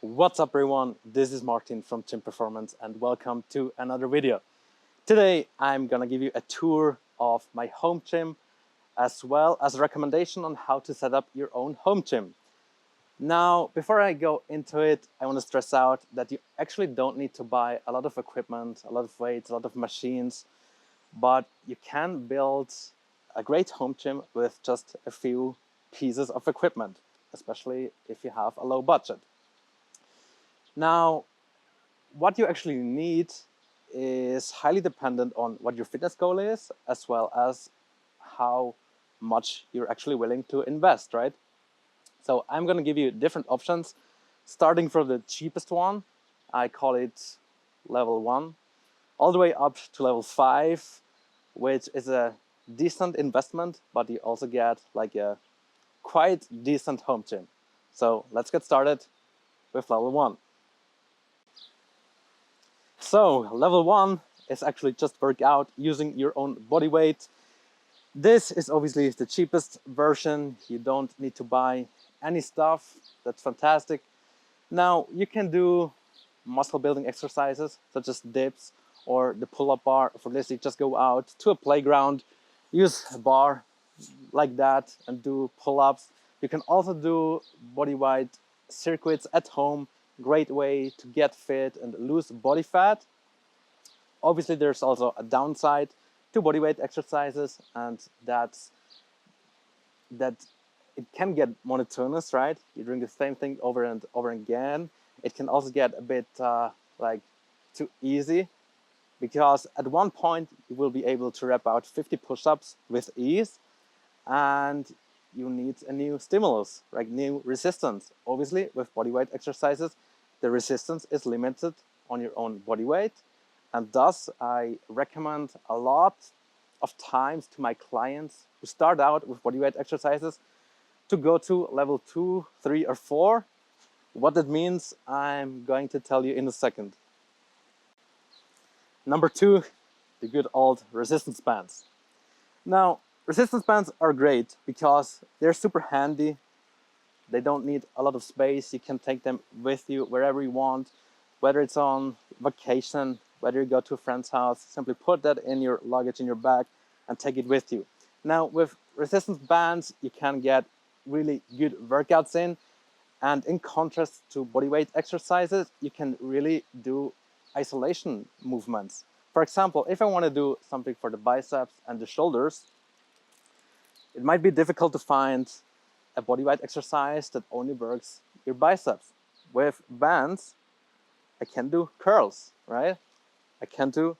What's up everyone, this is Martin from Gym Performance and welcome to another video. Today I'm gonna give you a tour of my home gym as well as a recommendation on how to set up your own home gym. Now, before I go into it, I want to stress out that you actually don't need to buy a lot of equipment, a lot of weights, a lot of machines, but you can build a great home gym with just a few pieces of equipment, especially if you have a low budget. Now, what you actually need is highly dependent on what your fitness goal is, as well as how much you're actually willing to invest, right? So I'm going to give you different options, starting from the cheapest one. I call it level 1, all the way up to level 5, which is a decent investment, but you also get like a quite decent home gym. So let's get started with level 1. So level 1 is actually just work out using your own body weight. This is obviously the cheapest version. You don't need to buy any stuff. That's fantastic. Now you can do muscle building exercises such as dips or the pull-up bar. For this, you just go out to a playground, use a bar like that and do pull-ups. You can also do body weight circuits at home. Great way to get fit and lose body fat. Obviously, there's also a downside to bodyweight exercises, and that's that it can get monotonous, right? You're doing the same thing over and over again. It can also get a bit like too easy, because at one point you will be able to rep out 50 push-ups with ease, and you need a new stimulus, like new resistance. Obviously, with bodyweight exercises, the resistance is limited on your own body weight, and thus I recommend a lot of times to my clients who start out with bodyweight exercises to go to level 2, 3, or 4. What that means, I'm going to tell you in a second. Number 2, the good old resistance bands. Now, resistance bands are great because they're super handy. They don't need a lot of space. You can take them with you wherever you want, whether it's on vacation, whether you go to a friend's house, simply put that in your luggage, in your bag, and take it with you. Now, with resistance bands, you can get really good workouts in, and in contrast to bodyweight exercises, you can really do isolation movements. For example, if I want to do something for the biceps and the shoulders, it might be difficult to find a bodyweight exercise that only works your biceps. With bands, I can do curls, right? I can do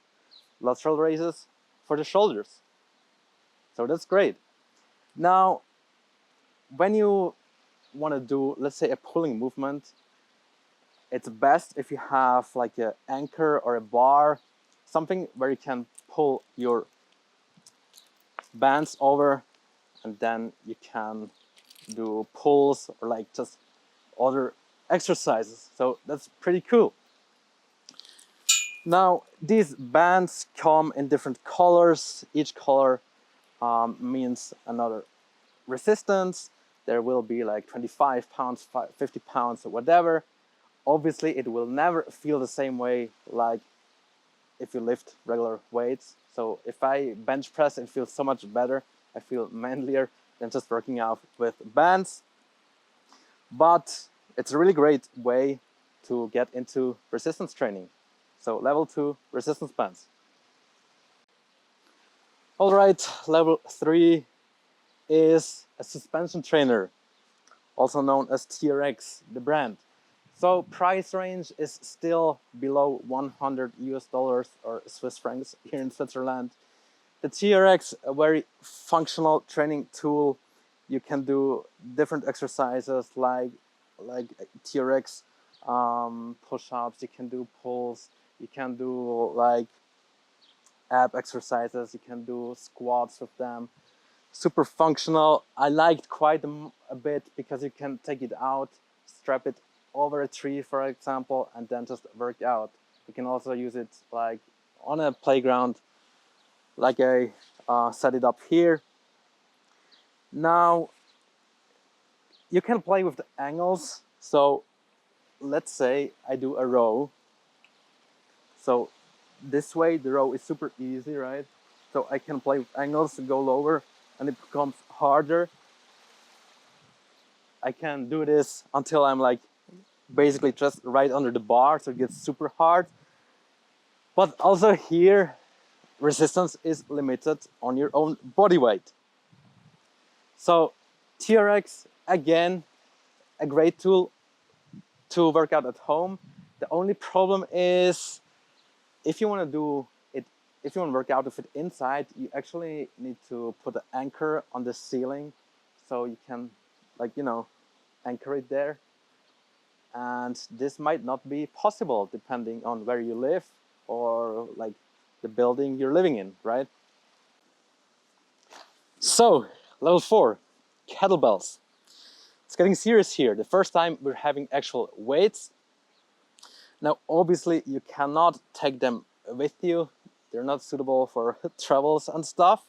lateral raises for the shoulders. So that's great. Now, when you want to do, let's say, a pulling movement, it's best if you have like an anchor or a bar, something where you can pull your bands over, and then you can do pulls or like just other exercises. So that's pretty cool. Now, these bands come in different colors. Each color means another resistance. There will be like 25 pounds, 50 pounds, or whatever. Obviously, it will never feel the same way like if you lift regular weights. So if I bench press, it feels so much better. I feel manlier than just working out with bands. But it's a really great way to get into resistance training. So level 2 resistance bands. All right, level 3 is a suspension trainer, also known as TRX, the brand. So price range is still below 100 US dollars or Swiss francs here in Switzerland. The TRX, a very functional training tool. You can do different exercises like TRX push-ups. You can do pulls. You can do like ab exercises. You can do squats with them. Super functional. I liked quite a bit because you can take it out, strap it over a tree, for example, and then just work out. You can also use it like on a playground, like I set it up here. Now, you can play with the angles. So let's say I do a row. So this way the row is super easy, right? So I can play with angles, go lower, and it becomes harder. I can do this until I'm like basically just right under the bar, so it gets super hard. But also here, resistance is limited on your own body weight. So TRX, again, a great tool to work out at home. The only problem is if you want to do it, if you want to work out with it inside, you actually need to put an anchor on the ceiling so you can, like, you know, anchor it there. And this might not be possible depending on where you live or like the building you're living in, right? So, level 4, kettlebells. It's getting serious here. The first time we're having actual weights. Now, obviously, you cannot take them with you. They're not suitable for travels and stuff.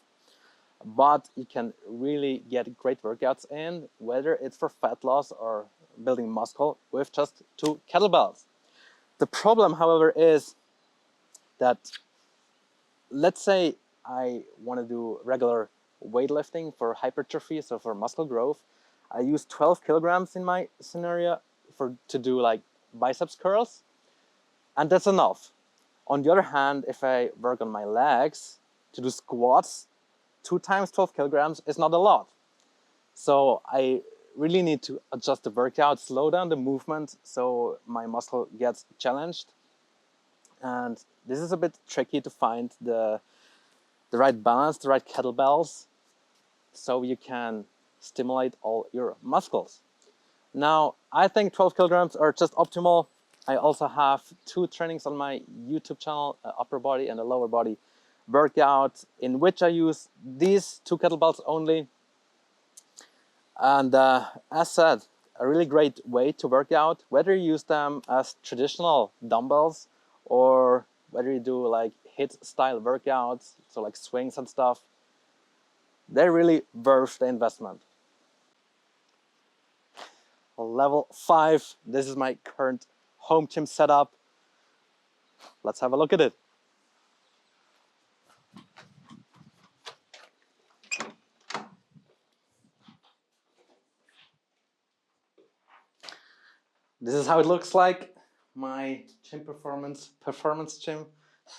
But you can really get great workouts in, whether it's for fat loss or building muscle with just 2 kettlebells. The problem, however, is that let's say I want to do regular weightlifting for hypertrophy, so for muscle growth. I use 12 kilograms in my scenario to do like biceps curls, and that's enough. On the other hand, if I work on my legs to do squats, 2 times 12 kilograms is not a lot. So I really need to adjust the workout, slow down the movement so my muscle gets challenged. And this is a bit tricky to find the right balance, the right kettlebells, so you can stimulate all your muscles. Now, I think 12 kilograms are just optimal. I also have 2 trainings on my YouTube channel, upper body and a lower body workout, in which I use these 2 kettlebells only. And as said, a really great way to work out, whether you use them as traditional dumbbells or whether you do like HIIT style workouts, so like swings and stuff, they're really worth the investment. Level 5, this is my current home gym setup. Let's have a look at it. This is how it looks like. My gym performance gym,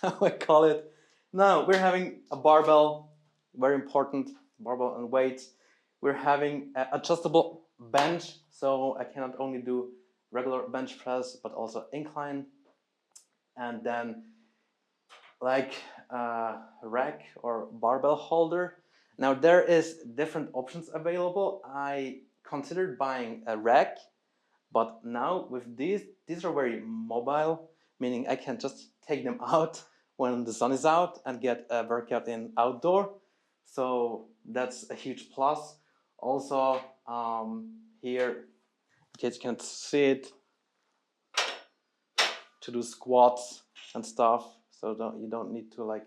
how I call it. Now we're having a barbell, very important, barbell and weights. We're having an adjustable bench, so I can not only do regular bench press, but also incline. And then like a rack or barbell holder. Now there is different options available. I considered buying a rack, but now with these are very mobile, meaning I can just take them out when the sun is out and get a workout in outdoor. So that's a huge plus. Also, here, in case you can't see it, to do squats and stuff. So you don't need to like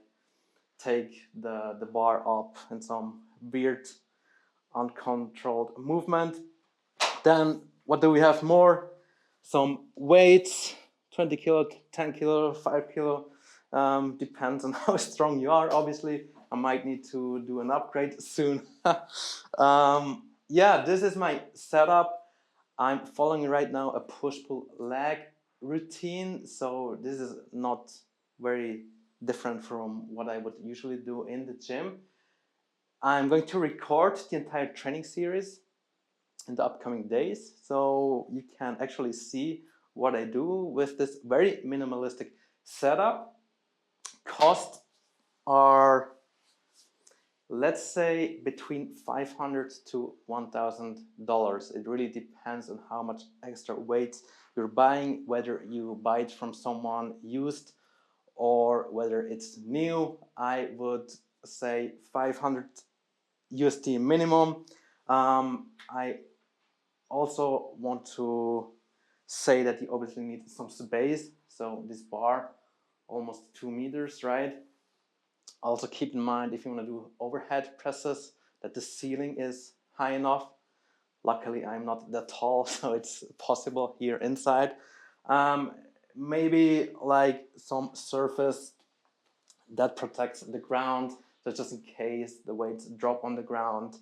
take the bar up in some weird, uncontrolled movement. Then what do we have more? Some weights, 20 kilo, 10 kilo, 5 kilo. Depends on how strong you are, obviously. I might need to do an upgrade soon. Yeah, this is my setup. I'm following right now a push-pull leg routine. So this is not very different from what I would usually do in the gym. I'm going to record the entire training series in the upcoming days, so you can actually see what I do with this very minimalistic setup. Costs are, let's say, between $500 to $1,000. It really depends on how much extra weight you're buying, whether you buy it from someone used or whether it's new. I would say 500 USD minimum. I also want to say that you obviously need some space. So this bar, almost 2 meters, right? Also keep in mind, if you want to do overhead presses, that the ceiling is high enough. Luckily, I'm not that tall, so it's possible here inside. Maybe like some surface that protects the ground, so just in case the weights drop on the ground.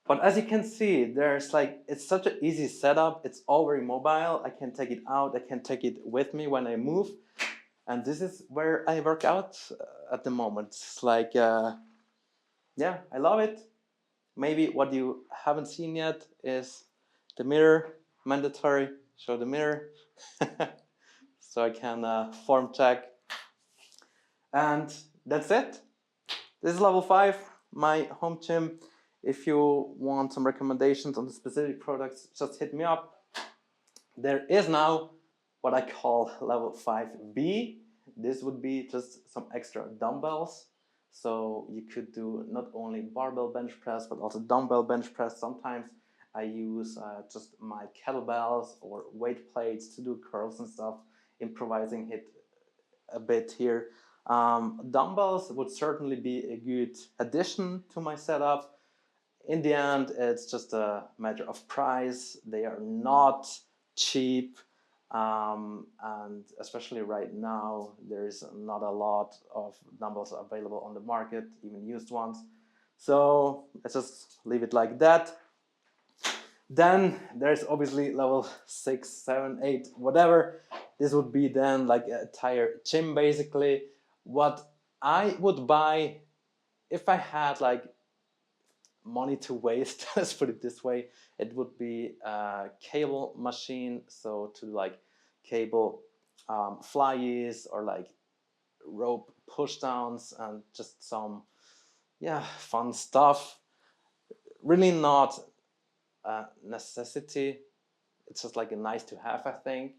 But as you can see, there's like, it's such an easy setup. It's all very mobile. I can take it out. I can take it with me when I move. And this is where I work out at the moment. It's like, yeah, I love it. Maybe what you haven't seen yet is the mirror, mandatory. Show the mirror. So I can form check. And that's it. This is level 5, my home gym. If you want some recommendations on the specific products, just hit me up. There is now what I call level 5B. This would be just some extra dumbbells. So you could do not only barbell bench press, but also dumbbell bench press. Sometimes I use just my kettlebells or weight plates to do curls and stuff, improvising it a bit here. Dumbbells would certainly be a good addition to my setup. In the end, it's just a matter of price. They are not cheap, and especially right now, there's not a lot of dumbbells available on the market, even used ones. So let's just leave it like that. Then there's obviously level 6, 7, 8, whatever. This would be then like a entire gym basically. What I would buy if I had like money to waste, let's put it this way, it would be a cable machine. So to like cable flyies or like rope push downs and just some, yeah, fun stuff. Really not a necessity. It's just like a nice to have, I think.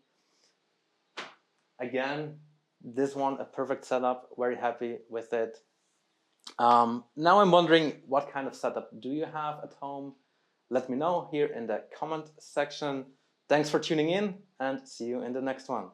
Again, this one, a perfect setup, very happy with it. Now I'm wondering, what kind of setup do you have at home? Let me know here in the comment section. Thanks for tuning in and see you in the next one.